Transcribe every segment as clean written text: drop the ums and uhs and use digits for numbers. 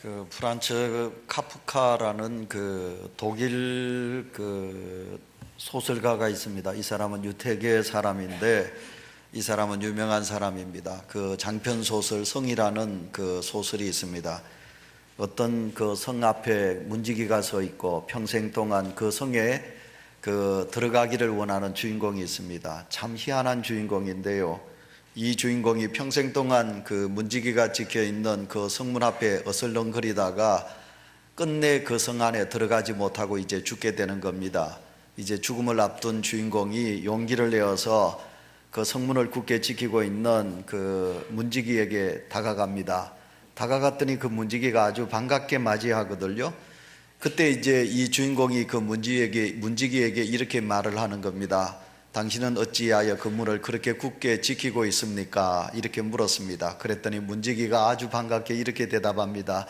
그 프란츠 카프카라는 그 독일 그 소설가가 있습니다. 이 사람은 유태계 사람인데 이 사람은 유명한 사람입니다. 그 장편 소설 성이라는 그 소설이 있습니다. 어떤 그 성 앞에 문지기가 서 있고 평생 동안 그 성에 그 들어가기를 원하는 주인공이 있습니다. 참 희한한 주인공인데요. 이 주인공이 평생 동안 그 문지기가 찍혀 있는 그 성문 앞에 어슬렁거리다가 끝내 그 성 안에 들어가지 못하고 이제 죽게 되는 겁니다. 이제 죽음을 앞둔 주인공이 용기를 내어서 그 성문을 굳게 지키고 있는 그 문지기에게 다가갑니다. 다가갔더니 그 문지기가 아주 반갑게 맞이하거든요. 그때 이제 이 주인공이 그 문지기에게 이렇게 말을 하는 겁니다. 당신은 어찌하여 그 문을 그렇게 굳게 지키고 있습니까? 이렇게 물었습니다. 그랬더니 문지기가 아주 반갑게 이렇게 대답합니다.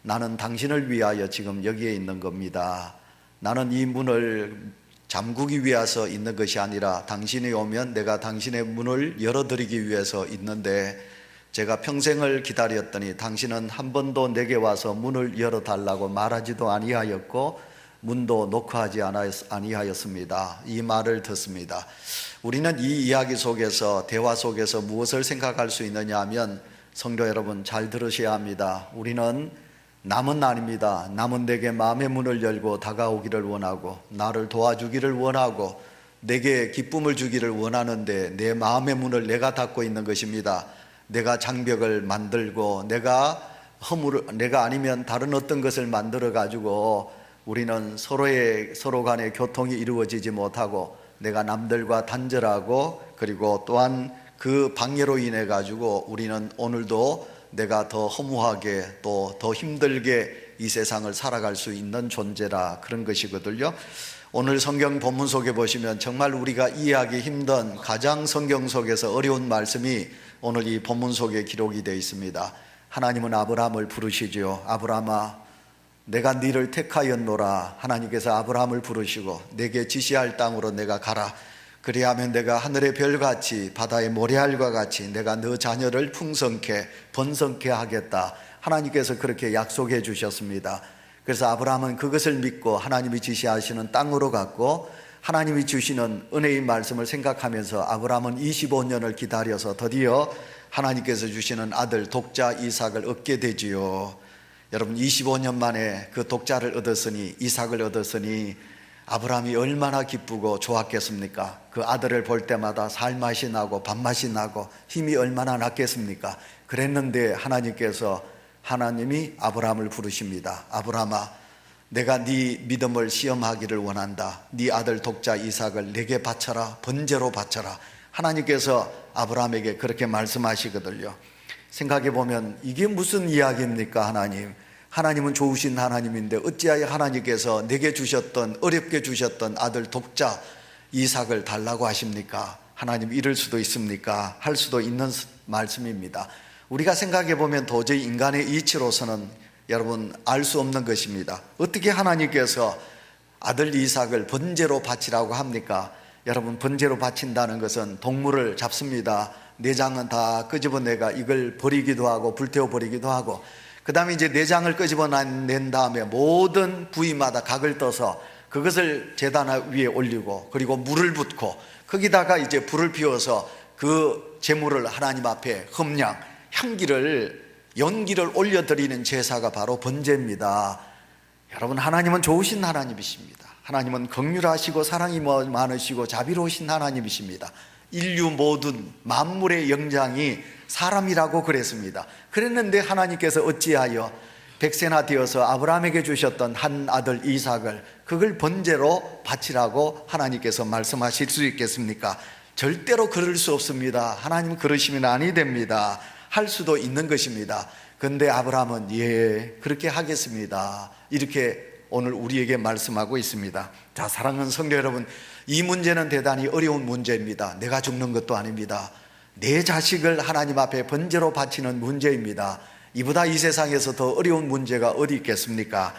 나는 당신을 위하여 지금 여기에 있는 겁니다. 나는 이 문을 잠그기 위해서 있는 것이 아니라 당신이 오면 내가 당신의 문을 열어드리기 위해서 있는데 제가 평생을 기다렸더니 당신은 한 번도 내게 와서 문을 열어달라고 말하지도 아니하였고 문도 노크하지 아니하였습니다. 이 말을 듣습니다. 우리는 이 이야기 속에서, 대화 속에서 무엇을 생각할 수 있느냐 하면, 성도 여러분 잘 들으셔야 합니다. 우리는 남은 아닙니다. 남은 내게 마음의 문을 열고 다가오기를 원하고 나를 도와주기를 원하고 내게 기쁨을 주기를 원하는데 내 마음의 문을 내가 닫고 있는 것입니다. 내가 장벽을 만들고 내가 아니면 다른 어떤 것을 만들어 가지고 우리는 서로 간의 교통이 이루어지지 못하고 내가 남들과 단절하고 그리고 또한 그 방해로 인해 가지고 우리는 오늘도 내가 더 허무하게 또 더 힘들게 이 세상을 살아갈 수 있는 존재라 그런 것이거든요. 오늘 성경 본문 속에 보시면 정말 우리가 이해하기 힘든 가장 성경 속에서 어려운 말씀이 오늘 이 본문 속에 기록이 되어 있습니다. 하나님은 아브라함을 부르시죠. 아브라함아 내가 네를 택하였노라. 하나님께서 아브라함을 부르시고 내게 지시할 땅으로 내가 가라. 그리하면 내가 하늘의 별같이 바다의 모래알과 같이 내가 너 자녀를 풍성케 번성케 하겠다. 하나님께서 그렇게 약속해 주셨습니다. 그래서 아브라함은 그것을 믿고 하나님이 지시하시는 땅으로 갔고 하나님이 주시는 은혜의 말씀을 생각하면서 아브라함은 25년을 기다려서 드디어 하나님께서 주시는 아들 독자 이삭을 얻게 되지요. 여러분 25년 만에 그 독자를 얻었으니 이삭을 얻었으니 아브라함이 얼마나 기쁘고 좋았겠습니까? 그 아들을 볼 때마다 살맛이 나고 밥맛이 나고 힘이 얼마나 났겠습니까? 그랬는데 하나님이 아브라함을 부르십니다. 아브라함아 내가 네 믿음을 시험하기를 원한다. 네 아들 독자 이삭을 내게 바쳐라. 번제로 바쳐라. 하나님께서 아브라함에게 그렇게 말씀하시거든요. 생각해 보면 이게 무슨 이야기입니까? 하나님은 좋으신 하나님인데 어찌하여 하나님께서 내게 주셨던 어렵게 주셨던 아들 독자 이삭을 달라고 하십니까? 하나님 이럴 수도 있습니까? 할 수도 있는 말씀입니다. 우리가 생각해 보면 도저히 인간의 이치로서는 여러분 알 수 없는 것입니다. 어떻게 하나님께서 아들 이삭을 번제로 바치라고 합니까? 여러분 번제로 바친다는 것은 동물을 잡습니다. 내장은 다 끄집어내가 이걸 버리기도 하고 불태워 버리기도 하고 그 다음에 이제 내장을 끄집어낸 다음에 모든 부위마다 각을 떠서 그것을 제단 위에 올리고 그리고 물을 붓고 거기다가 이제 불을 피워서 그 제물을 하나님 앞에 연기를 올려드리는 제사가 바로 번제입니다. 여러분 하나님은 좋으신 하나님이십니다. 하나님은 긍휼하시고 사랑이 많으시고 자비로우신 하나님이십니다. 인류 모든 만물의 영장이 사람이라고 그랬습니다. 그랬는데 하나님께서 어찌하여 백세나 되어서 아브라함에게 주셨던 한 아들 이삭을 그걸 번제로 바치라고 하나님께서 말씀하실 수 있겠습니까? 절대로 그럴 수 없습니다. 하나님 그러시면 아니 됩니다. 할 수도 있는 것입니다. 그런데 아브라함은 예 그렇게 하겠습니다. 이렇게 오늘 우리에게 말씀하고 있습니다. 자, 사랑하는 성도 여러분, 이 문제는 대단히 어려운 문제입니다. 내가 죽는 것도 아닙니다. 내 자식을 하나님 앞에 번제로 바치는 문제입니다. 이보다 이 세상에서 더 어려운 문제가 어디 있겠습니까?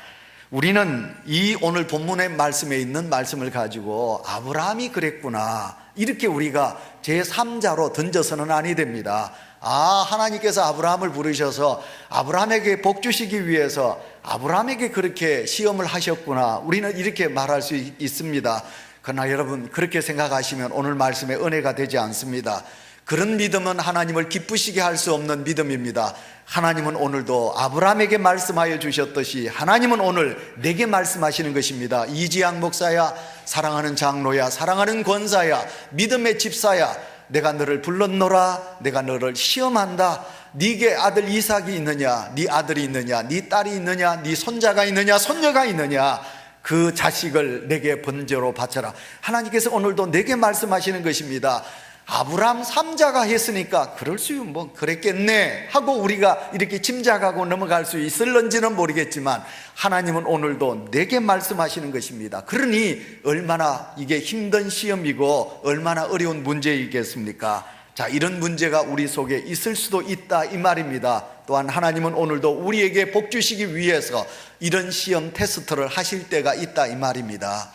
우리는 이 오늘 본문의 말씀에 있는 말씀을 가지고 아브라함이 그랬구나 이렇게 우리가 제3자로 던져서는 아니 됩니다. 하나님께서 아브라함을 부르셔서 아브라함에게 복 주시기 위해서 아브라함에게 그렇게 시험을 하셨구나, 우리는 이렇게 말할 수 있습니다. 그러나 여러분, 그렇게 생각하시면 오늘 말씀의 은혜가 되지 않습니다. 그런 믿음은 하나님을 기쁘시게 할 수 없는 믿음입니다. 하나님은 오늘도 아브라함에게 말씀하여 주셨듯이 하나님은 오늘 내게 말씀하시는 것입니다. 이지양 목사야, 사랑하는 장로야, 사랑하는 권사야, 믿음의 집사야, 내가 너를 불렀노라. 내가 너를 시험한다. 네게 아들 이삭이 있느냐, 네 아들이 있느냐, 네 딸이 있느냐, 네 손자가 있느냐, 손녀가 있느냐, 그 자식을 내게 번제로 바쳐라. 하나님께서 오늘도 내게 말씀하시는 것입니다. 아브라함 3자가 했으니까 그럴 수 그랬겠네 하고 우리가 이렇게 짐작하고 넘어갈 수 있을런지는 모르겠지만 하나님은 오늘도 내게 말씀하시는 것입니다. 그러니 얼마나 이게 힘든 시험이고 얼마나 어려운 문제이겠습니까? 자, 이런 문제가 우리 속에 있을 수도 있다, 이 말입니다. 또한 하나님은 오늘도 우리에게 복 주시기 위해서 이런 시험 테스트를 하실 때가 있다, 이 말입니다.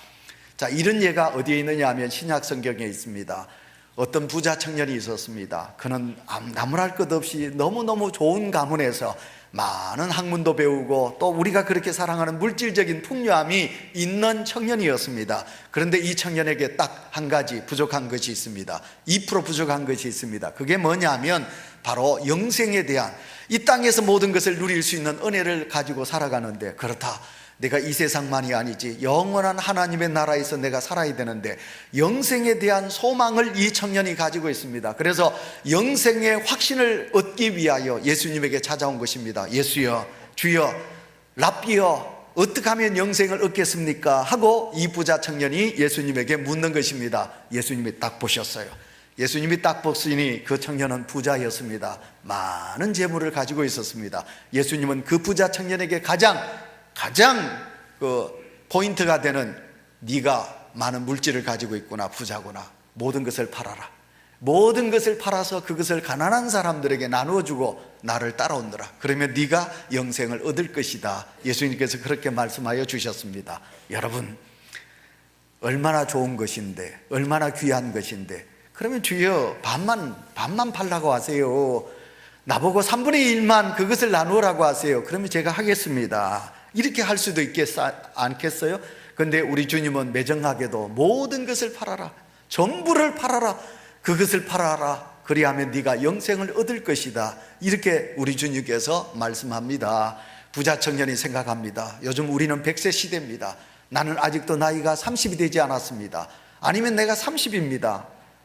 자, 이런 예가 어디에 있느냐 하면 신약 성경에 있습니다. 어떤 부자 청년이 있었습니다. 그는 나무랄 것 없이 너무너무 좋은 가문에서 많은 학문도 배우고 또 우리가 그렇게 사랑하는 물질적인 풍요함이 있는 청년이었습니다. 그런데 이 청년에게 딱 한 가지 부족한 것이 있습니다. 2% 부족한 것이 있습니다. 그게 뭐냐면 바로 영생에 대한, 이 땅에서 모든 것을 누릴 수 있는 은혜를 가지고 살아가는데, 그렇다, 내가 이 세상만이 아니지 영원한 하나님의 나라에서 내가 살아야 되는데 영생에 대한 소망을 이 청년이 가지고 있습니다. 그래서 영생의 확신을 얻기 위하여 예수님에게 찾아온 것입니다. 예수여, 주여, 랍비여, 어떻게 하면 영생을 얻겠습니까? 하고 이 부자 청년이 예수님에게 묻는 것입니다. 예수님이 딱 보셨어요. 예수님이 딱 보시니 그 청년은 부자였습니다. 많은 재물을 가지고 있었습니다. 예수님은 그 부자 청년에게 가장 포인트가 되는, 네가 많은 물질을 가지고 있구나, 부자구나, 모든 것을 팔아라. 모든 것을 팔아서 그것을 가난한 사람들에게 나누어주고 나를 따라오너라. 그러면 네가 영생을 얻을 것이다. 예수님께서 그렇게 말씀하여 주셨습니다. 여러분, 얼마나 좋은 것인데, 얼마나 귀한 것인데, 그러면 주여 반만 팔라고 하세요. 나보고 3분의 1만 그것을 나누라고 하세요. 그러면 제가 하겠습니다. 이렇게 할 수도 않겠어요? 그런데 우리 주님은 매정하게도 모든 것을 팔아라, 전부를 팔아라, 그것을 팔아라, 그리하면 네가 영생을 얻을 것이다. 이렇게 우리 주님께서 말씀합니다. 부자 청년이 생각합니다. 요즘 우리는 100세 시대입니다. 나는 아직도 나이가 30이 되지 않았습니다. 아니면 내가 30입니다.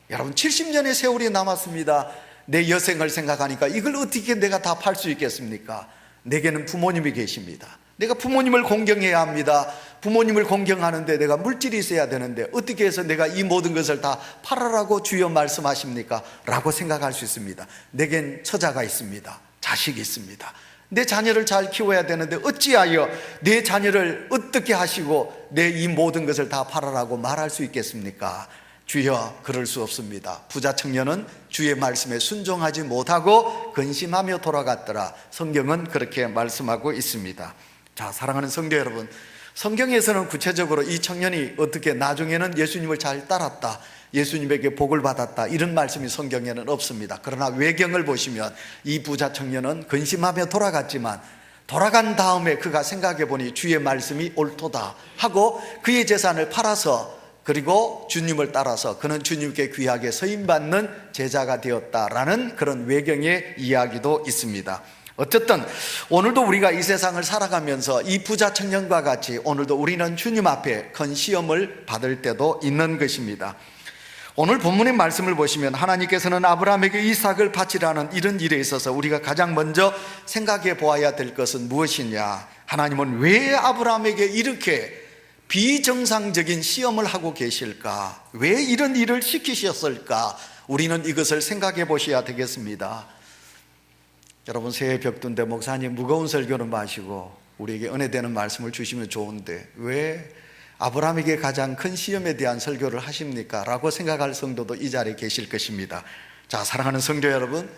여러분, 70년의 세월이 남았습니다. 내 여생을 생각하니까 이걸 어떻게 내가 다 팔 수 있겠습니까? 내게는 부모님이 계십니다. 내가 부모님을 공경해야 합니다. 부모님을 공경하는데 내가 물질이 있어야 되는데 어떻게 해서 내가 이 모든 것을 다 팔아라고 주여 말씀하십니까? 라고 생각할 수 있습니다. 내겐 처자가 있습니다. 자식이 있습니다. 내 자녀를 잘 키워야 되는데 어찌하여 내 자녀를 어떻게 하시고 내 이 모든 것을 다 팔아라고 말할 수 있겠습니까? 주여, 그럴 수 없습니다. 부자 청년은 주의 말씀에 순종하지 못하고 근심하며 돌아갔더라. 성경은 그렇게 말씀하고 있습니다. 자, 사랑하는 성도 여러분, 성경에서는 구체적으로 이 청년이 어떻게 나중에는 예수님을 잘 따랐다, 예수님에게 복을 받았다, 이런 말씀이 성경에는 없습니다. 그러나 외경을 보시면 이 부자 청년은 근심하며 돌아갔지만 돌아간 다음에 그가 생각해 보니 주의 말씀이 옳도다 하고 그의 재산을 팔아서, 그리고 주님을 따라서 그는 주님께 귀하게 서임받는 제자가 되었다라는 그런 외경의 이야기도 있습니다. 어쨌든 오늘도 우리가 이 세상을 살아가면서 이 부자 청년과 같이 오늘도 우리는 주님 앞에 큰 시험을 받을 때도 있는 것입니다. 오늘 본문의 말씀을 보시면 하나님께서는 아브라함에게 이삭을 바치라는 이런 일에 있어서 우리가 가장 먼저 생각해 보아야 될 것은 무엇이냐, 하나님은 왜 아브라함에게 이렇게 비정상적인 시험을 하고 계실까? 왜 이런 일을 시키셨을까? 우리는 이것을 생각해 보셔야 되겠습니다. 여러분, 새해 벽두인데 목사님 무거운 설교는 마시고 우리에게 은혜되는 말씀을 주시면 좋은데 왜 아브라함에게 가장 큰 시험에 대한 설교를 하십니까? 라고 생각할 성도도 이 자리에 계실 것입니다. 자, 사랑하는 성도 여러분,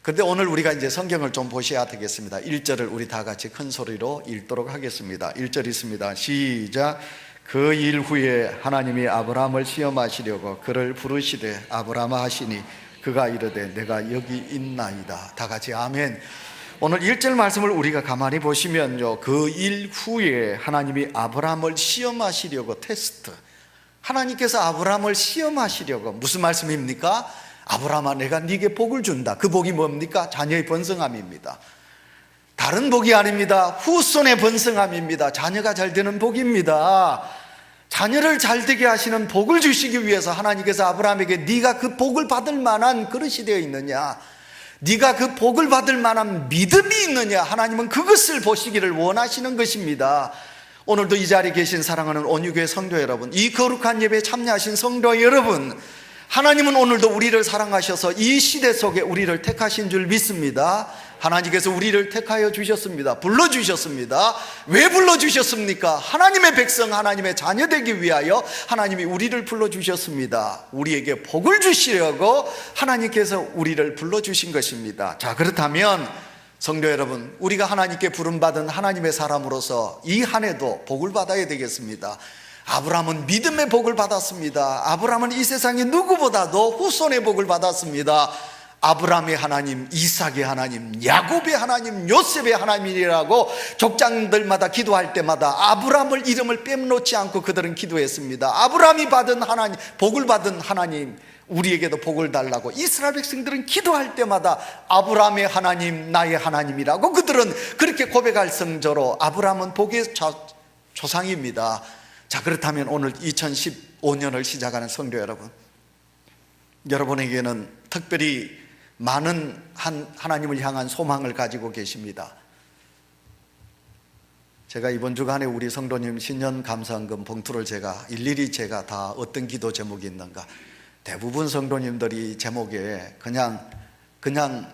그런데 오늘 우리가 이제 성경을 좀 보셔야 되겠습니다. 1절을 우리 다 같이 큰 소리로 읽도록 하겠습니다. 1절 있습니다. 시작. 그 일 후에 하나님이 아브라함을 시험하시려고 그를 부르시되 아브라함아 하시니 그가 이르되 내가 여기 있나이다. 다 같이 아멘. 오늘 1절 말씀을 우리가 가만히 보시면요, 그 일 후에 하나님이 아브라함을 시험하시려고 테스트, 하나님께서 아브라함을 시험하시려고. 무슨 말씀입니까? 아브라함아 내가 네게 복을 준다. 그 복이 뭡니까? 자녀의 번성함입니다. 다른 복이 아닙니다. 후손의 번성함입니다. 자녀가 잘 되는 복입니다. 자녀를 잘 되게 하시는 복을 주시기 위해서 하나님께서 아브라함에게 네가 그 복을 받을 만한 그릇이 되어 있느냐, 네가 그 복을 받을 만한 믿음이 있느냐, 하나님은 그것을 보시기를 원하시는 것입니다. 오늘도 이 자리에 계신 사랑하는 온유교회 성도 여러분, 이 거룩한 예배에 참여하신 성도 여러분, 하나님은 오늘도 우리를 사랑하셔서 이 시대 속에 우리를 택하신 줄 믿습니다. 하나님께서 우리를 택하여 주셨습니다. 불러주셨습니다. 왜 불러주셨습니까? 하나님의 백성, 하나님의 자녀 되기 위하여 하나님이 우리를 불러주셨습니다. 우리에게 복을 주시려고 하나님께서 우리를 불러주신 것입니다. 자, 그렇다면 성도 여러분, 우리가 하나님께 부름받은 하나님의 사람으로서 이 한 해도 복을 받아야 되겠습니다. 아브라함은 믿음의 복을 받았습니다. 아브라함은 이 세상에 누구보다도 후손의 복을 받았습니다. 아브라함의 하나님, 이삭의 하나님, 야곱의 하나님, 요셉의 하나님이라고 족장들마다 기도할 때마다 아브라함을 이름을 빼놓지 않고 그들은 기도했습니다. 아브라함이 받은 하나님, 복을 받은 하나님, 우리에게도 복을 달라고 이스라엘 백성들은 기도할 때마다 아브라함의 하나님, 나의 하나님이라고 그들은 그렇게 고백할 성조로 아브라함은 복의 조상입니다. 자, 그렇다면 오늘 2015년을 시작하는 성도 여러분, 여러분에게는 특별히 많은 하나님을 향한 소망을 가지고 계십니다. 제가 이번 주간에 우리 성도님 신년 감사헌금 봉투를 일일이 제가 다 어떤 기도 제목이 있는가, 대부분 성도님들이 제목에 그냥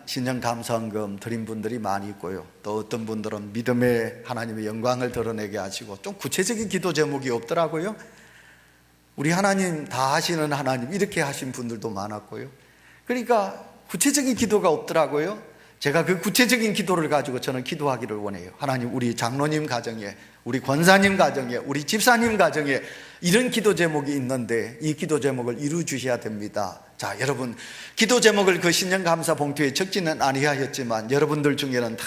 신년 감사헌금 드린 분들이 많이 있고요, 또 어떤 분들은 믿음의 하나님의 영광을 드러내게 하시고, 좀 구체적인 기도 제목이 없더라고요. 우리 하나님 다 하시는 하나님 이렇게 하신 분들도 많았고요. 그러니까 구체적인 기도가 없더라고요. 제가 그 구체적인 기도를 가지고 저는 기도하기를 원해요. 하나님, 우리 장로님 가정에, 우리 권사님 가정에, 우리 집사님 가정에 이런 기도 제목이 있는데 이 기도 제목을 이루어 주셔야 됩니다. 자, 여러분, 기도 제목을 그 신년 감사 봉투에 적지는 아니하였지만 여러분들 중에는 다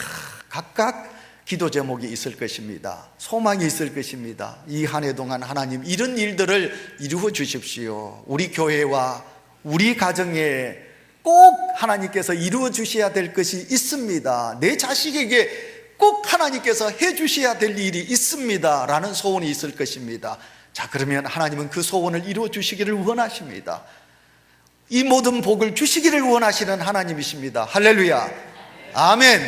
각각 기도 제목이 있을 것입니다. 소망이 있을 것입니다. 이 한 해 동안 하나님 이런 일들을 이루어 주십시오. 우리 교회와 우리 가정에 꼭 하나님께서 이루어 주셔야 될 것이 있습니다. 내 자식에게 꼭 하나님께서 해 주셔야 될 일이 있습니다 라는 소원이 있을 것입니다. 자, 그러면 하나님은 그 소원을 이루어 주시기를 원하십니다. 이 모든 복을 주시기를 원하시는 하나님이십니다. 할렐루야, 아멘.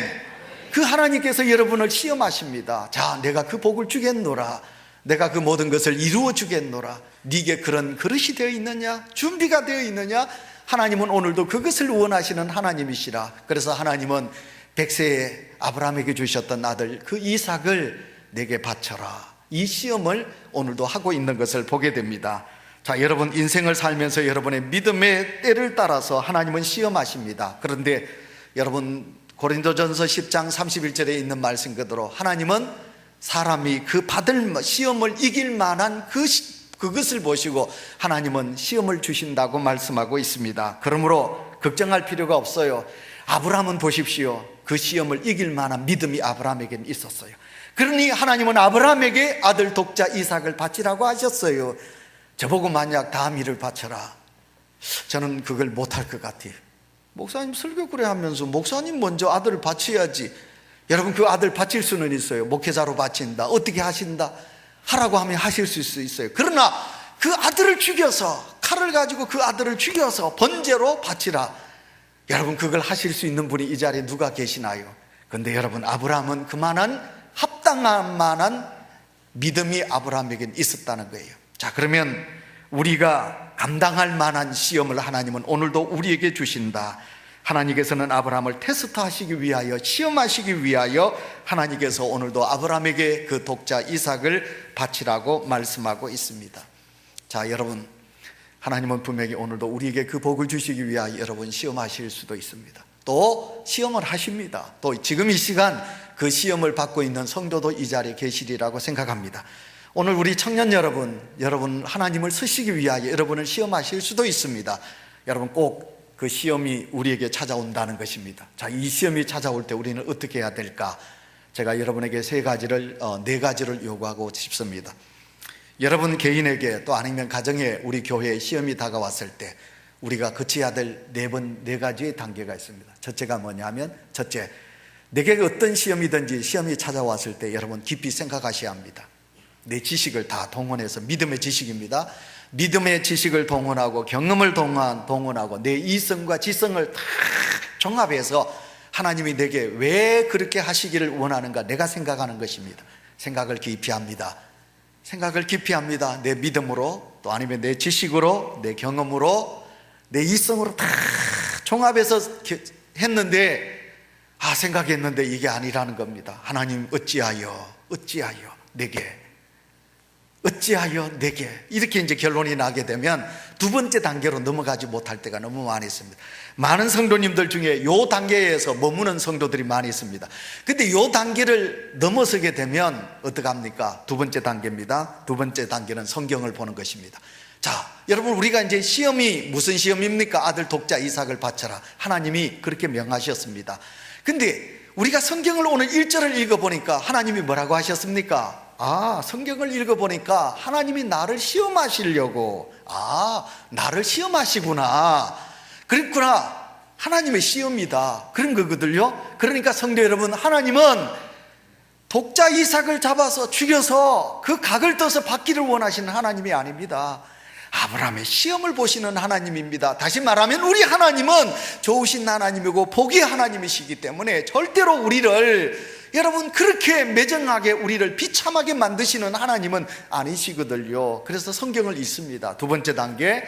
그 하나님께서 여러분을 시험하십니다. 자, 내가 그 복을 주겠노라, 내가 그 모든 것을 이루어 주겠노라. 네게 그런 그릇이 되어 있느냐, 준비가 되어 있느냐. 하나님은 오늘도 그것을 원하시는 하나님이시라. 그래서 하나님은 100세에 아브라함에게 주셨던 아들 그 이삭을 내게 바쳐라, 이 시험을 오늘도 하고 있는 것을 보게 됩니다. 자, 여러분 인생을 살면서 여러분의 믿음의 때를 따라서 하나님은 시험하십니다. 그런데 여러분 고린도전서 10장 31절에 있는 말씀 그대로 하나님은 사람이 그 받을 시험을 이길 만한 그것을 보시고 하나님은 시험을 주신다고 말씀하고 있습니다. 그러므로 걱정할 필요가 없어요. 아브라함은 보십시오, 그 시험을 이길 만한 믿음이 아브라함에게는 있었어요. 그러니 하나님은 아브라함에게 아들 독자 이삭을 바치라고 하셨어요. 저보고 만약 다음 일을 바쳐라, 저는 그걸 못할 것 같아요. 목사님 설교구래 하면서 목사님 먼저 아들을 바쳐야지. 여러분, 그 아들 바칠 수는 있어요. 목회자로 바친다, 어떻게 하신다 하라고 하면 하실 수 있어요. 그러나 그 아들을 죽여서, 칼을 가지고 그 아들을 죽여서 번제로 바치라, 여러분 그걸 하실 수 있는 분이 이 자리에 누가 계시나요? 그런데 여러분, 아브라함은 그만한 합당한 만한 믿음이 아브라함에게는 있었다는 거예요. 자, 그러면 우리가 감당할 만한 시험을 하나님은 오늘도 우리에게 주신다. 하나님께서는 아브라함을 테스트하시기 위하여, 시험하시기 위하여 하나님께서 오늘도 아브라함에게 그 독자 이삭을 바치라고 말씀하고 있습니다. 자, 여러분, 하나님은 분명히 오늘도 우리에게 그 복을 주시기 위하여 여러분 시험하실 수도 있습니다. 또 시험을 하십니다. 또 지금 이 시간 그 시험을 받고 있는 성도도 이 자리에 계시리라고 생각합니다. 오늘 우리 청년 여러분 하나님을 쓰시기 위하여 여러분을 시험하실 수도 있습니다. 여러분 꼭 그 시험이 우리에게 찾아온다는 것입니다. 자, 이 시험이 찾아올 때 우리는 어떻게 해야 될까? 제가 여러분에게 네 가지를 요구하고 싶습니다. 여러분 개인에게 또 아니면 가정에 우리 교회에 시험이 다가왔을 때 우리가 거쳐야 될 네 가지의 단계가 있습니다. 첫째가 뭐냐면, 첫째, 내게 어떤 시험이든지 시험이 찾아왔을 때 여러분 깊이 생각하셔야 합니다. 내 지식을 다 동원해서, 믿음의 지식입니다. 믿음의 지식을 동원하고 경험을 동원하고 내 이성과 지성을 다 종합해서 하나님이 내게 왜 그렇게 하시기를 원하는가 내가 생각하는 것입니다. 생각을 깊이 합니다. 내 믿음으로, 또 아니면 내 지식으로, 내 경험으로, 내 이성으로 다 종합해서 했는데 생각했는데 이게 아니라는 겁니다. 하나님 어찌하여 내게 이렇게 이제 결론이 나게 되면 두 번째 단계로 넘어가지 못할 때가 너무 많이 있습니다. 많은 성도님들 중에 이 단계에서 머무는 성도들이 많이 있습니다. 근데 이 단계를 넘어서게 되면 어떡합니까? 두 번째 단계입니다. 두 번째 단계는 성경을 보는 것입니다. 자, 여러분 우리가 이제 시험이 무슨 시험입니까? 아들 독자 이삭을 바쳐라. 하나님이 그렇게 명하셨습니다. 근데 우리가 성경을 오늘 1절을 읽어보니까 하나님이 뭐라고 하셨습니까? 성경을 읽어보니까 하나님이 나를 시험하시려고, 나를 시험하시구나. 그랬구나. 하나님의 시험이다. 그런 거거든요. 그러니까 성도 여러분, 하나님은 독자 이삭을 잡아서 죽여서 그 각을 떠서 받기를 원하시는 하나님이 아닙니다. 아브라함의 시험을 보시는 하나님입니다. 다시 말하면 우리 하나님은 좋으신 하나님이고 복의 하나님이시기 때문에 절대로 우리를, 여러분, 그렇게 매정하게 우리를 비참하게 만드시는 하나님은 아니시거든요. 그래서 성경을 읽습니다. 두 번째 단계,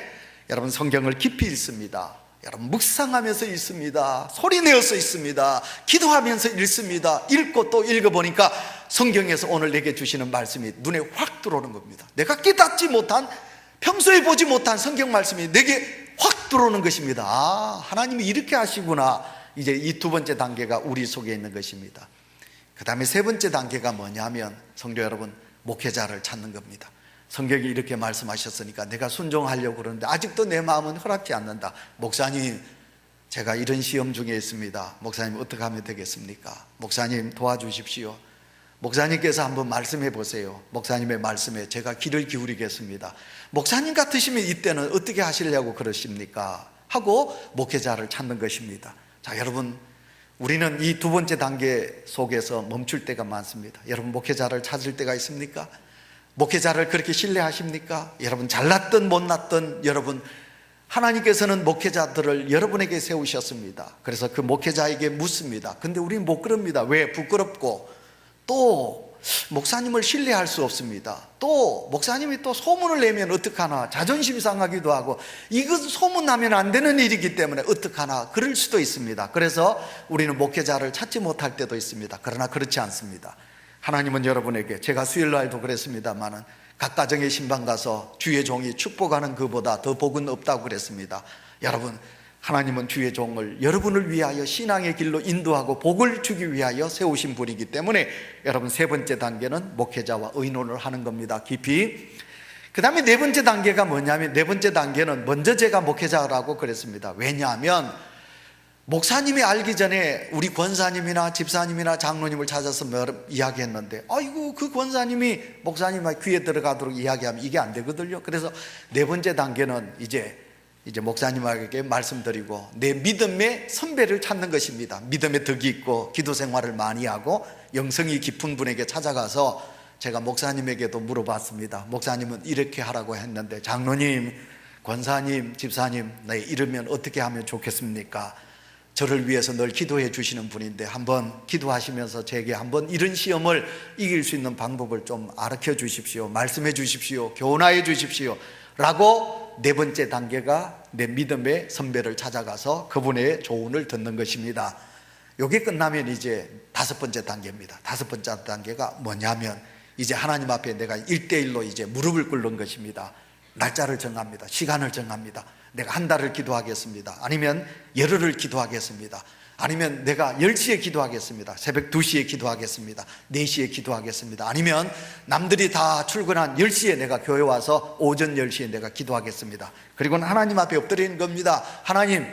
여러분 성경을 깊이 읽습니다. 여러분 묵상하면서 읽습니다. 소리내어서 읽습니다. 기도하면서 읽습니다. 읽고 또 읽어보니까 성경에서 오늘 내게 주시는 말씀이 눈에 확 들어오는 겁니다. 내가 깨닫지 못한, 평소에 보지 못한 성경 말씀이 내게 확 들어오는 것입니다. 하나님이 이렇게 하시구나. 이제 이 두 번째 단계가 우리 속에 있는 것입니다. 그 다음에 세 번째 단계가 뭐냐면, 성도 여러분, 목회자를 찾는 겁니다. 성경이 이렇게 말씀하셨으니까 내가 순종하려고 그러는데 아직도 내 마음은 허락지 않는다. 목사님, 제가 이런 시험 중에 있습니다. 목사님 어떻게 하면 되겠습니까? 목사님 도와주십시오. 목사님께서 한번 말씀해 보세요. 목사님의 말씀에 제가 귀를 기울이겠습니다. 목사님 같으시면 이때는 어떻게 하시려고 그러십니까? 하고 목회자를 찾는 것입니다. 자, 여러분, 우리는 이 두 번째 단계 속에서 멈출 때가 많습니다. 여러분 목회자를 찾을 때가 있습니까? 목회자를 그렇게 신뢰하십니까? 여러분 잘났든 못났든 여러분, 하나님께서는 목회자들을 여러분에게 세우셨습니다. 그래서 그 목회자에게 묻습니다. 근데 우리는 못 그럽니다. 왜? 부끄럽고, 또 목사님을 신뢰할 수 없습니다. 또 목사님이 또 소문을 내면 어떡하나, 자존심 상하기도 하고, 이것 소문나면 안 되는 일이기 때문에 어떡하나, 그럴 수도 있습니다. 그래서 우리는 목회자를 찾지 못할 때도 있습니다. 그러나 그렇지 않습니다. 하나님은 여러분에게, 제가 수요일날도 그랬습니다마는, 각 가정의 신방 가서 주의 종이 축복하는 그보다 더 복은 없다고 그랬습니다. 여러분, 하나님은 주의 종을 여러분을 위하여 신앙의 길로 인도하고 복을 주기 위하여 세우신 분이기 때문에 여러분 세 번째 단계는 목회자와 의논을 하는 겁니다. 깊이. 그 다음에 네 번째 단계가 뭐냐면, 네 번째 단계는 먼저 제가 목회자라고 그랬습니다. 왜냐하면 목사님이 알기 전에 우리 권사님이나 집사님이나 장로님을 찾아서 이야기했는데, 아이고 그 권사님이 목사님 귀에 들어가도록 이야기하면 이게 안 되거든요. 그래서 네 번째 단계는 이제 목사님에게 말씀드리고 내 믿음의 선배를 찾는 것입니다. 믿음의 덕이 있고 기도 생활을 많이 하고 영성이 깊은 분에게 찾아가서 제가 목사님에게도 물어봤습니다. 목사님은 이렇게 하라고 했는데, 장로님, 권사님, 집사님, 이러면 어떻게 하면 좋겠습니까? 저를 위해서 늘 기도해 주시는 분인데 한번 기도하시면서 제게 한번 이런 시험을 이길 수 있는 방법을 좀 가르쳐 주십시오. 말씀해 주십시오. 교훈하여 주십시오. 라고 네 번째 단계가 내 믿음의 선배를 찾아가서 그분의 조언을 듣는 것입니다. 이게 끝나면 이제 다섯 번째 단계입니다. 다섯 번째 단계가 뭐냐면, 이제 하나님 앞에 내가 1대1로 이제 무릎을 꿇는 것입니다. 날짜를 정합니다. 시간을 정합니다. 내가 한 달을 기도하겠습니다. 아니면 열흘을 기도하겠습니다. 아니면 내가 10시에 기도하겠습니다. 새벽 2시에 기도하겠습니다. 4시에 기도하겠습니다. 아니면 남들이 다 출근한 10시에 내가 교회 와서 오전 10시에 내가 기도하겠습니다. 그리고는 하나님 앞에 엎드리는 겁니다. 하나님,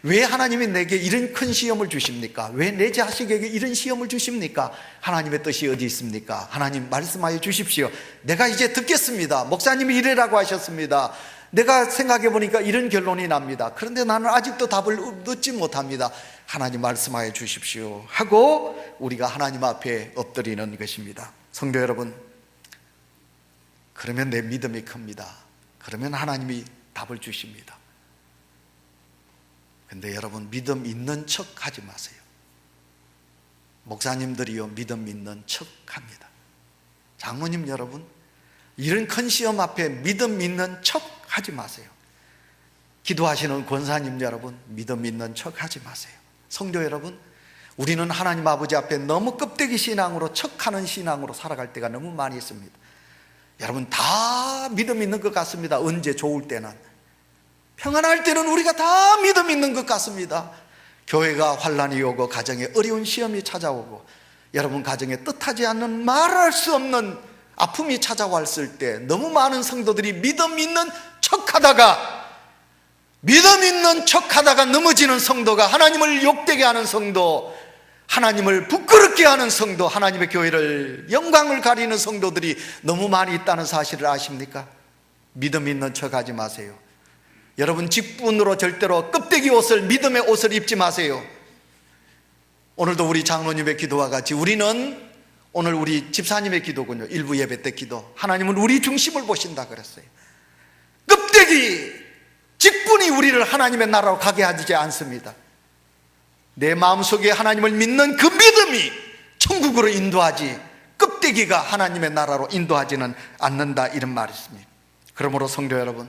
왜 하나님이 내게 이런 큰 시험을 주십니까? 왜 내 자식에게 이런 시험을 주십니까? 하나님의 뜻이 어디 있습니까? 하나님 말씀하여 주십시오. 내가 이제 듣겠습니다. 목사님이 이래라고 하셨습니다. 내가 생각해 보니까 이런 결론이 납니다. 그런데 나는 아직도 답을 얻지 못합니다. 하나님 말씀하여 주십시오 하고 우리가 하나님 앞에 엎드리는 것입니다. 성도 여러분, 그러면 내 믿음이 큽니다. 그러면 하나님이 답을 주십니다. 근데 여러분, 믿음 있는 척 하지 마세요. 목사님들이요, 믿음 있는 척 합니다. 장로님 여러분, 이런 큰 시험 앞에 믿음 있는 척 하지 마세요. 기도하시는 권사님 여러분, 믿음 있는 척 하지 마세요. 성도 여러분, 우리는 하나님 아버지 앞에 너무 껍데기 신앙으로 척하는 신앙으로 살아갈 때가 너무 많이 있습니다. 여러분, 다 믿음 있는 것 같습니다. 언제 좋을 때는. 평안할 때는 우리가 다 믿음 있는 것 같습니다. 교회가 환난이 오고 가정에 어려운 시험이 찾아오고 여러분 가정에 뜻하지 않는 말할 수 없는 아픔이 찾아왔을 때 너무 많은 성도들이 믿음 있는 척하다가 넘어지는 성도가, 하나님을 욕되게 하는 성도, 하나님을 부끄럽게 하는 성도, 하나님의 교회를, 영광을 가리는 성도들이 너무 많이 있다는 사실을 아십니까? 믿음 있는 척하지 마세요. 여러분, 직분으로 절대로 껍데기 옷을, 믿음의 옷을 입지 마세요. 오늘도 우리 장로님의 기도와 같이 우리는, 오늘 우리 집사님의 기도군요. 일부 예배 때 기도, 하나님은 우리 중심을 보신다 그랬어요. 껍데기, 직분이 우리를 하나님의 나라로 가게 하지 않습니다. 내 마음속에 하나님을 믿는 그 믿음이 천국으로 인도하지, 껍데기가 하나님의 나라로 인도하지는 않는다, 이런 말이 있습니다. 그러므로 성도 여러분,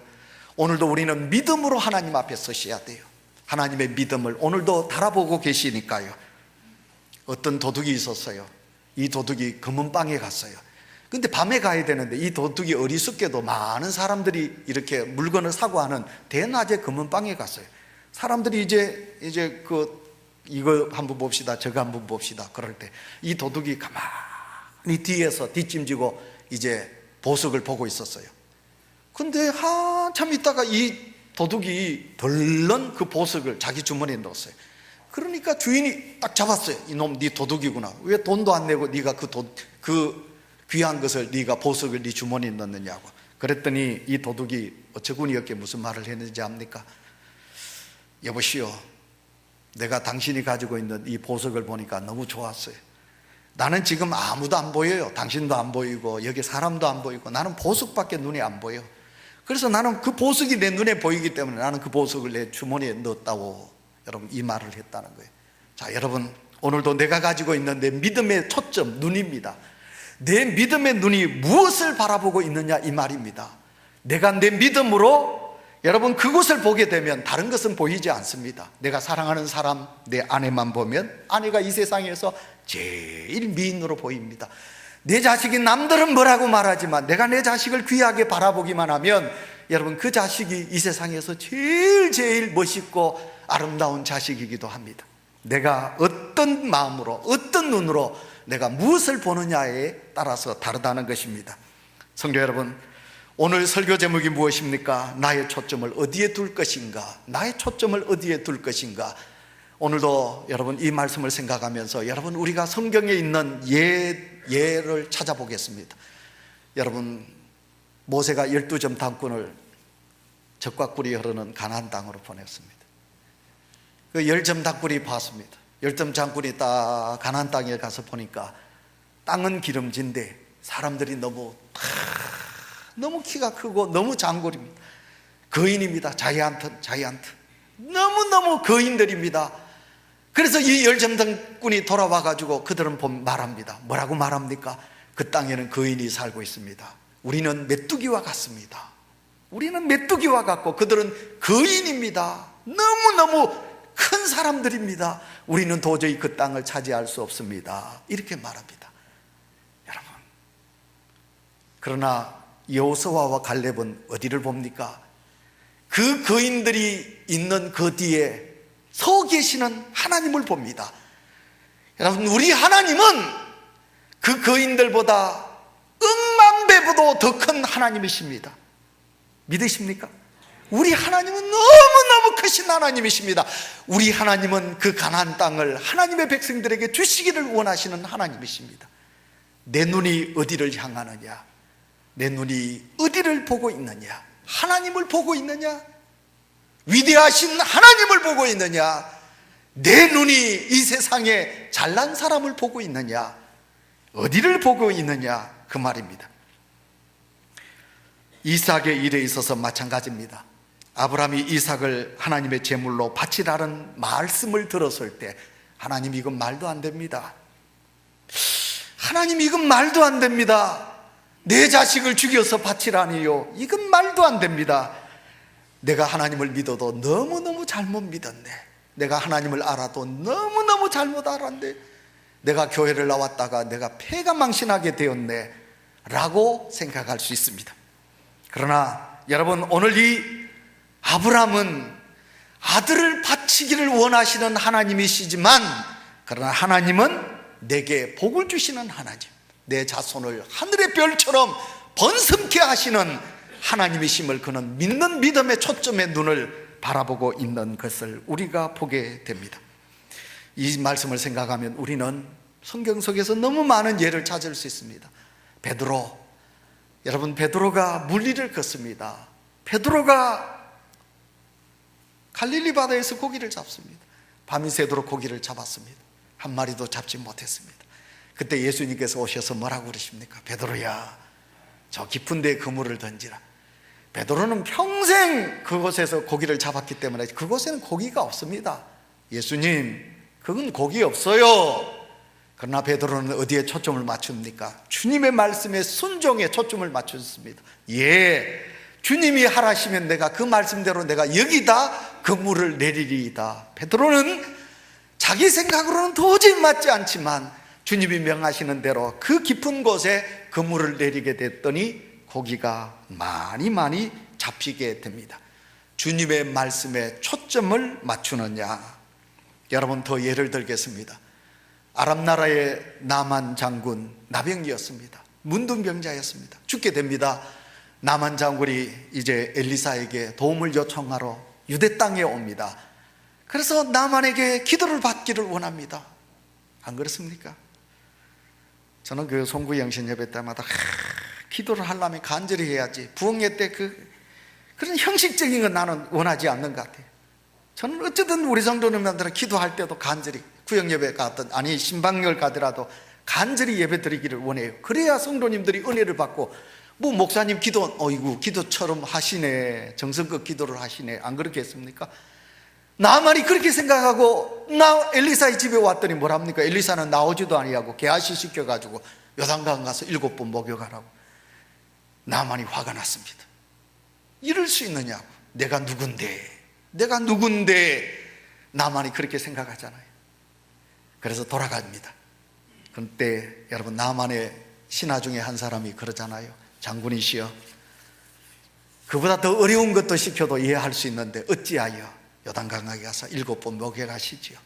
오늘도 우리는 믿음으로 하나님 앞에 서셔야 돼요. 하나님의 믿음을 오늘도 달아보고 계시니까요. 어떤 도둑이 있었어요. 이 도둑이 금은방에 갔어요. 근데 밤에 가야 되는데 이 도둑이 어리석게도 많은 사람들이 이렇게 물건을 사고 하는 대낮에 금은방에 갔어요. 사람들이 이제 이거 한번 봅시다, 저거 한번 봅시다. 그럴 때 이 도둑이 가만히 뒤에서 뒷짐지고 이제 보석을 보고 있었어요. 근데 한참 있다가 이 도둑이 덜렁 그 보석을 자기 주머니에 넣었어요. 그러니까 주인이 딱 잡았어요. 이놈, 네 도둑이구나. 왜 돈도 안 내고 네가 그 귀한 것을, 네가 보석을 네 주머니에 넣느냐고. 그랬더니 이 도둑이 어처구니없게 무슨 말을 했는지 압니까? 여보시오, 내가 당신이 가지고 있는 이 보석을 보니까 너무 좋았어요. 나는 지금 아무도 안 보여요. 당신도 안 보이고 여기 사람도 안 보이고 나는 보석밖에 눈에 안 보여. 그래서 나는 그 보석이 내 눈에 보이기 때문에 나는 그 보석을 내 주머니에 넣었다고, 여러분, 이 말을 했다는 거예요. 자, 여러분, 오늘도 내가 가지고 있는 내 믿음의 초점, 눈입니다. 내 믿음의 눈이 무엇을 바라보고 있느냐, 이 말입니다. 내가 내 믿음으로 여러분 그곳을 보게 되면 다른 것은 보이지 않습니다. 내가 사랑하는 사람, 내 아내만 보면 아내가 이 세상에서 제일 미인으로 보입니다. 내 자식이 남들은 뭐라고 말하지만 내가 내 자식을 귀하게 바라보기만 하면 여러분 그 자식이 이 세상에서 제일 멋있고 아름다운 자식이기도 합니다. 내가 어떤 마음으로, 어떤 눈으로 내가 무엇을 보느냐에 따라서 다르다는 것입니다. 성도 여러분, 오늘 설교 제목이 무엇입니까? 나의 초점을 어디에 둘 것인가? 나의 초점을 어디에 둘 것인가? 오늘도 여러분 이 말씀을 생각하면서 여러분 우리가 성경에 있는 예를 찾아보겠습니다. 여러분, 모세가 12점 당군을 젖과 꿀이 흐르는 가나안 땅으로 보냈습니다. 그 10점 당군이 봤습니다. 10점 당군이 딱 가나안 땅에 가서 보니까 땅은 기름진데 사람들이 너무 키가 크고 너무 장골입니다. 거인입니다. 자이언트. 너무너무 거인들입니다. 그래서 이 10점 당군이 돌아와 가지고 그들은 말합니다. 뭐라고 말합니까? 그 땅에는 거인이 살고 있습니다. 우리는 메뚜기와 같습니다. 우리는 메뚜기와 같고 그들은 거인입니다. 너무너무 큰 사람들입니다. 우리는 도저히 그 땅을 차지할 수 없습니다. 이렇게 말합니다. 여러분, 그러나 여호수아와 갈렙은 어디를 봅니까? 그 거인들이 있는 그 뒤에 서 계시는 하나님을 봅니다. 여러분, 우리 하나님은 그 거인들보다 억만 배보다 더 큰 하나님이십니다. 믿으십니까? 우리 하나님은 너무너무 크신 하나님이십니다. 우리 하나님은 그 가나안 땅을 하나님의 백성들에게 주시기를 원하시는 하나님이십니다. 내 눈이 어디를 향하느냐? 내 눈이 어디를 보고 있느냐? 하나님을 보고 있느냐? 위대하신 하나님을 보고 있느냐? 내 눈이 이 세상에 잘난 사람을 보고 있느냐? 어디를 보고 있느냐? 그 말입니다. 이삭의 일에 있어서 마찬가지입니다. 아브라함이 이삭을 하나님의 제물로 바치라는 말씀을 들었을 때 하나님, 이건 말도 안 됩니다. 하나님, 이건 말도 안 됩니다. 내 자식을 죽여서 바치라니요, 이건 말도 안 됩니다. 내가 하나님을 믿어도 너무너무 잘못 믿었네. 내가 하나님을 알아도 너무너무 잘못 알았네. 내가 교회를 나왔다가 내가 폐가 망신하게 되었네 라고 생각할 수 있습니다. 그러나 여러분, 오늘 이 아브라함은 아들을 바치기를 원하시는 하나님이시지만, 그러나 하나님은 내게 복을 주시는 하나님, 내 자손을 하늘의 별처럼 번성케 하시는 하나님이심을 그는 믿는 믿음의 초점의 눈을 바라보고 있는 것을 우리가 보게 됩니다. 이 말씀을 생각하면 우리는 성경 속에서 너무 많은 예를 찾을 수 있습니다. 베드로, 여러분, 베드로가 물리를 걷습니다. 베드로가 갈릴리 바다에서 고기를 잡습니다. 밤이 새도록 고기를 잡았습니다. 한 마리도 잡지 못했습니다. 그때 예수님께서 오셔서 뭐라고 그러십니까? 베드로야, 저 깊은 데에 그물을 던지라. 베드로는 평생 그곳에서 고기를 잡았기 때문에 그곳에는 고기가 없습니다. 예수님, 그건 고기 없어요. 그러나 베드로는 어디에 초점을 맞춥니까? 주님의 말씀에 순종에 초점을 맞췄습니다. 예, 주님이 하라시면 내가 그 말씀대로 내가 여기다 그물을 내리리이다. 베드로는 자기 생각으로는 도저히 맞지 않지만 주님이 명하시는 대로 그 깊은 곳에 그물을 내리게 됐더니 고기가 많이 잡히게 됩니다. 주님의 말씀에 초점을 맞추느냐. 여러분, 더 예를 들겠습니다. 아람 나라의 나만 장군, 나병이었습니다. 문둥병자였습니다. 죽게 됩니다. 나만 장군이 이제 엘리사에게 도움을 요청하러 유대 땅에 옵니다. 그래서 나만에게 기도를 받기를 원합니다. 안 그렇습니까? 저는 그 송구영신 예배 때마다 기도를 하려면 간절히 해야지, 부흥회 때 그런 형식적인 건 나는 원하지 않는 것 같아요. 저는 어쨌든 우리 성도님들은 기도할 때도 간절히, 구역예배 가든 아니 신방열 가더라도 간절히 예배 드리기를 원해요. 그래야 성도님들이 은혜를 받고, 뭐 목사님 기도, 어이구 기도처럼 하시네, 정성껏 기도를 하시네, 안 그렇겠습니까? 나만이 그렇게 생각하고 나 엘리사의 집에 왔더니 뭐랍니까? 엘리사는 나오지도 아니하고 게하시 시켜가지고 요단강 가서 7번 목욕하라고. 나만이 화가 났습니다. 이럴 수 있느냐고. 내가 누군데 나만이 그렇게 생각하잖아요. 그래서 돌아갑니다. 그때 여러분, 나만의 신하 중에 한 사람이 그러잖아요. 장군이시여, 그보다 더 어려운 것도 시켜도 이해할 수 있는데 어찌하여 요단강에 가서 7번 목욕하시지요.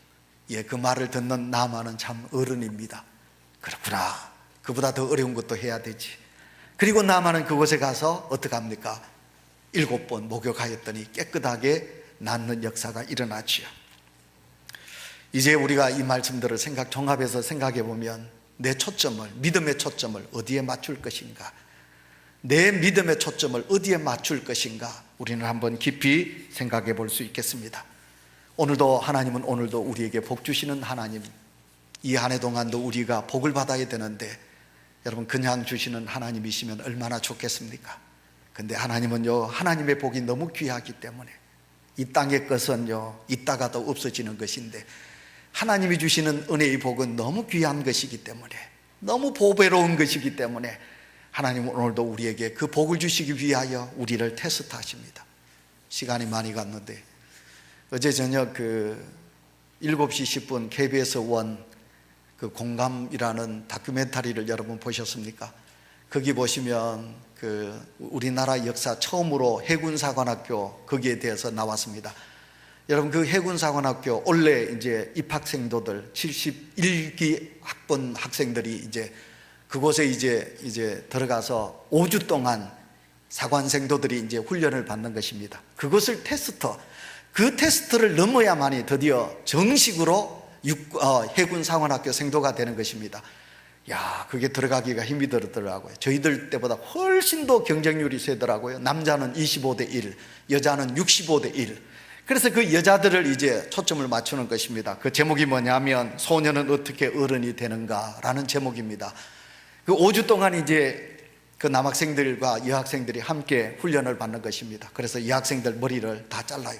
예, 그 말을 듣는 나만은 참 어른입니다. 그렇구나, 그보다 더 어려운 것도 해야 되지. 그리고 나만은 그곳에 가서 어떻게 합니까? 7번 목욕하였더니 깨끗하게 낫는 역사가 일어나지요. 이제 우리가 이 말씀들을 종합해서 생각해 보면 내 초점을, 믿음의 초점을 어디에 맞출 것인가, 내 믿음의 초점을 어디에 맞출 것인가, 우리는 한번 깊이 생각해 볼 수 있겠습니다. 오늘도 하나님은 오늘도 우리에게 복 주시는 하나님, 이 한 해 동안도 우리가 복을 받아야 되는데 여러분, 그냥 주시는 하나님이시면 얼마나 좋겠습니까? 근데 하나님은요, 하나님의 복이 너무 귀하기 때문에, 이 땅의 것은요 있다가도 없어지는 것인데 하나님이 주시는 은혜의 복은 너무 귀한 것이기 때문에, 너무 보배로운 것이기 때문에 하나님은 오늘도 우리에게 그 복을 주시기 위하여 우리를 테스트하십니다. 시간이 많이 갔는데 어제 저녁 7시 10분 KBS 1 그 공감이라는 다큐멘터리를 여러분 보셨습니까? 거기 보시면 우리나라 역사 처음으로 해군사관학교 거기에 대해서 나왔습니다. 여러분 그 해군사관학교 원래 이제 입학생도들 71기 학번 학생들이 이제 그곳에 이제 들어가서 5주 동안 사관생도들이 이제 훈련을 받는 것입니다. 그것을 그 테스트를 넘어야만이 드디어 정식으로 해군사관학교 생도가 되는 것입니다. 야, 그게 들어가기가 힘이 들더라고요. 저희들 때보다 훨씬 더 경쟁률이 세더라고요. 남자는 25대 1, 여자는 65대 1. 그래서 그 여자들을 이제 초점을 맞추는 것입니다. 그 제목이 뭐냐면 소녀는 어떻게 어른이 되는가라는 제목입니다. 그 5주 동안 이제 그 남학생들과 여학생들이 함께 훈련을 받는 것입니다. 그래서 여학생들 머리를 다 잘라요.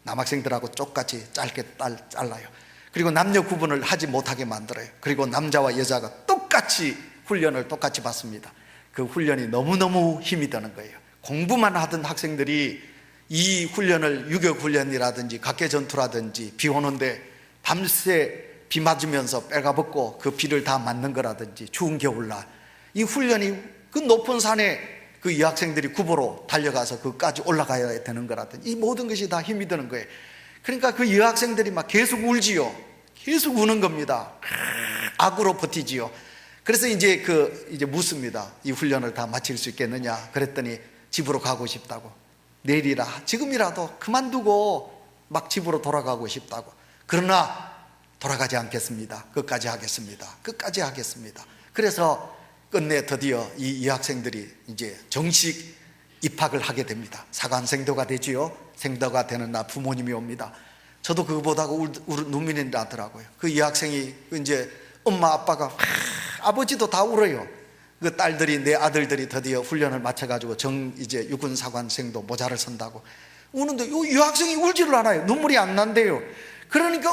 남학생들하고 똑같이 짧게 잘라요. 그리고 남녀 구분을 하지 못하게 만들어요. 그리고 남자와 여자가 똑같이 훈련을 똑같이 받습니다. 그 훈련이 너무너무 힘이 드는 거예요. 공부만 하던 학생들이 이 훈련을 유격훈련이라든지 각개전투라든지 비 오는데 밤새 비 맞으면서 빨가벗고 그 비를 다 맞는 거라든지 추운 겨울날 이 훈련이 그 높은 산에 그 여학생들이 구보로 달려가서 그까지 올라가야 되는 거라든지 이 모든 것이 다 힘이 드는 거예요. 그러니까 그 여학생들이 막 계속 울지요. 계속 우는 겁니다. 악으로 버티지요. 그래서 이제 묻습니다. 이 훈련을 다 마칠 수 있겠느냐? 그랬더니 집으로 가고 싶다고. 내일이라 지금이라도 그만두고 막 집으로 돌아가고 싶다고. 그러나 돌아가지 않겠습니다. 끝까지 하겠습니다. 끝까지 하겠습니다. 그래서 끝내 드디어 이 여학생들이 이제 정식 입학을 하게 됩니다. 사관생도가 되지요. 생도가 되는 날 부모님이 옵니다. 저도 그거 보다가 눈물이 나더라고요. 그 여학생이 이제 엄마 아빠가 아버지도 다 울어요. 그 딸들이 내 아들들이 드디어 훈련을 마쳐가지고 이제 육군사관생도 모자를 쓴다고 우는데 이 여학생이 울지를 않아요. 눈물이 안 난대요. 그러니까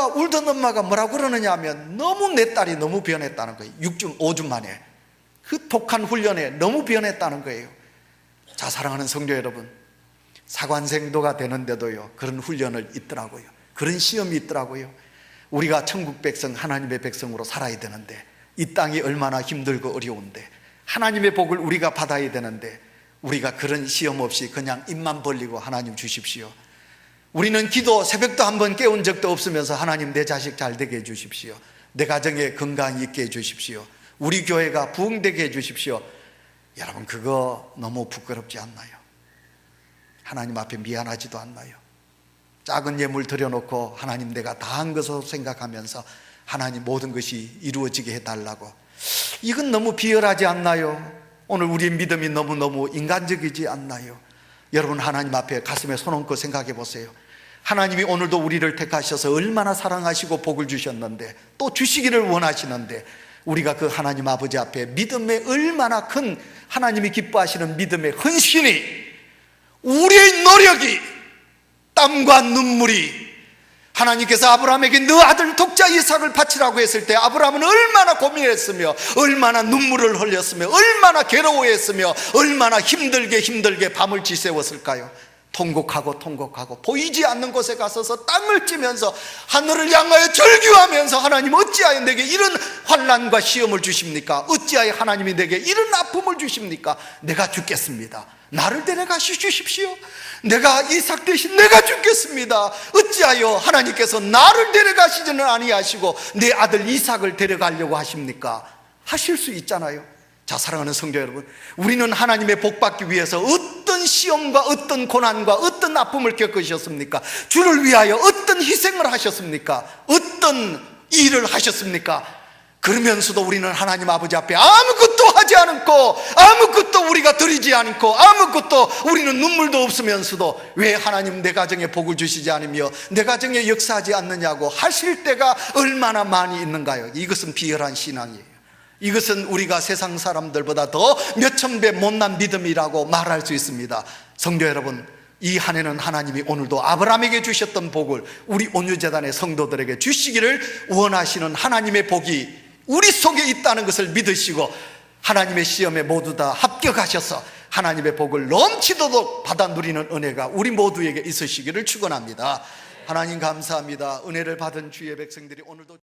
울던 엄마가 뭐라고 그러느냐 하면 너무 내 딸이 너무 변했다는 거예요. 5주 만에 그 독한 훈련에 너무 변했다는 거예요. 자, 사랑하는 성도 여러분, 사관생도가 되는데도요 그런 훈련을 있더라고요. 그런 시험이 있더라고요. 우리가 천국 백성 하나님의 백성으로 살아야 되는데 이 땅이 얼마나 힘들고 어려운데 하나님의 복을 우리가 받아야 되는데 우리가 그런 시험 없이 그냥 입만 벌리고 하나님 주십시오. 우리는 새벽도 한번 깨운 적도 없으면서 하나님 내 자식 잘 되게 해주십시오. 내 가정에 건강이 있게 해주십시오. 우리 교회가 부흥되게 해주십시오. 여러분 그거 너무 부끄럽지 않나요? 하나님 앞에 미안하지도 않나요? 작은 예물 드려놓고 하나님 내가 다 한 것으로 생각하면서 하나님 모든 것이 이루어지게 해달라고. 이건 너무 비열하지 않나요? 오늘 우리의 믿음이 너무너무 인간적이지 않나요? 여러분 하나님 앞에 가슴에 손 얹고 생각해 보세요. 하나님이 오늘도 우리를 택하셔서 얼마나 사랑하시고 복을 주셨는데 또 주시기를 원하시는데 우리가 그 하나님 아버지 앞에 믿음의 얼마나 큰 하나님이 기뻐하시는 믿음의 헌신이 우리의 노력이 땀과 눈물이 하나님께서 아브라함에게 너 아들 독자 이삭을 바치라고 했을 때 아브라함은 얼마나 고민했으며 얼마나 눈물을 흘렸으며 얼마나 괴로워했으며 얼마나 힘들게 밤을 지새웠을까요? 통곡하고 보이지 않는 곳에 가서서 땅을 찌면서 하늘을 향하여 절규하면서 하나님 어찌하여 내게 이런 환난과 시험을 주십니까? 어찌하여 하나님이 내게 이런 아픔을 주십니까? 내가 죽겠습니다. 나를 데려가 주십시오. 내가 이삭 대신 내가 죽겠습니다. 어찌하여 하나님께서 나를 데려가시지는 아니하시고 내 아들 이삭을 데려가려고 하십니까? 하실 수 있잖아요. 자, 사랑하는 성도 여러분, 우리는 하나님의 복 받기 위해서 어떤 시험과 어떤 고난과 어떤 아픔을 겪으셨습니까? 주를 위하여 어떤 희생을 하셨습니까? 어떤 일을 하셨습니까? 그러면서도 우리는 하나님 아버지 앞에 아무것도 하지 않고 아무것도 우리가 드리지 않고 아무것도 우리는 눈물도 없으면서도 왜 하나님 내 가정에 복을 주시지 않으며 내 가정에 역사하지 않느냐고 하실 때가 얼마나 많이 있는가요? 이것은 비열한 신앙이에요. 이것은 우리가 세상 사람들보다 더 몇천 배 못난 믿음이라고 말할 수 있습니다. 성도 여러분, 이 한 해는 하나님이 오늘도 아브라함에게 주셨던 복을 우리 온유재단의 성도들에게 주시기를 원하시는 하나님의 복이 우리 속에 있다는 것을 믿으시고 하나님의 시험에 모두 다 합격하셔서 하나님의 복을 넘치도록 받아 누리는 은혜가 우리 모두에게 있으시기를 축원합니다. 하나님 감사합니다. 은혜를 받은 주의 백성들이 오늘도